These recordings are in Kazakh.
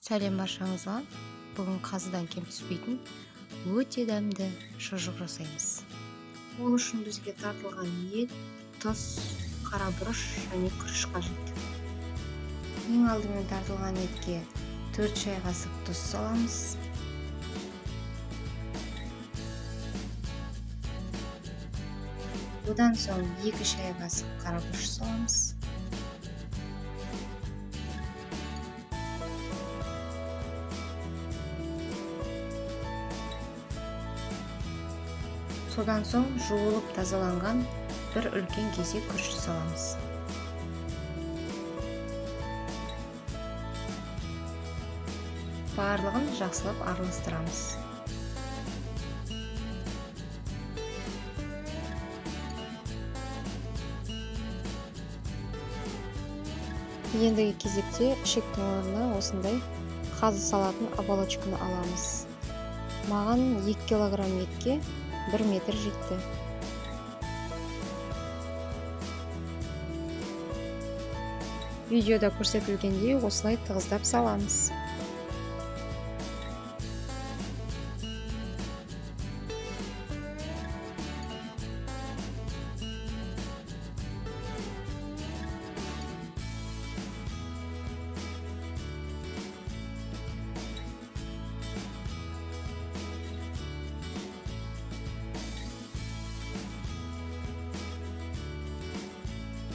Сәлем баршаңызға. Бүгін қазыдан кем түспейтін өте дәмді шұжық жасаймыз. Ол үшін бізге тартылған ет, тұз, қара бұрыш және күріш қажет. Ең алдымен тартылған етке 4 шай қасық тұз саламыз. Одан соң 2 шай қасық қара бұрыш саламыз. Содан соң жуылып тазаланған бір үлкен кесек күріш саламыз. Барлығын жақсылап араластырамыз. Ендігі кезекте ішектің орнына осындай қазы салатын оболочканы аламыз. Маған 2 килограмм етке 1 метр жетті. Видеода көрсетілгендей осылай тығыздап саламыз.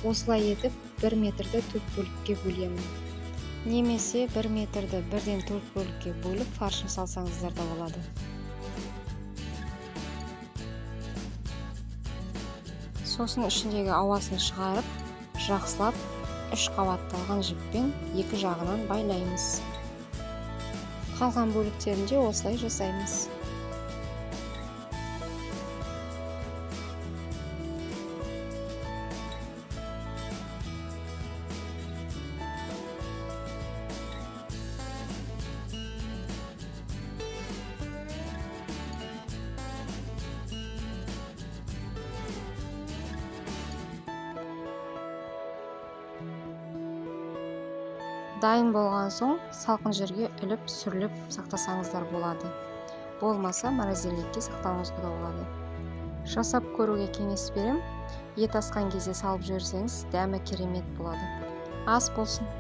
Осылай етіп 1 метрді 4 бөлікке бөлемін. Немесе 1 метрді 1-ден 4 бөлікке бөліп фаршын салсаңыздар да болады. Сосын ішіндегі ауасын шығарып, жақсылап 3 қабатталған жіппен 2 жағынан байлаймыз. Қалған бөліктерінде осылай жасаймыз. Дайын болған соң салқын жерге іліп сүріліп сақтасаңыздар болады. Болмаса морозильникке сақтауыңызға да болады. Жасап көруге кеңес берем. Ет асқан кезде салып жіберсеңіз, дәмі керемет болады. Ас болсын.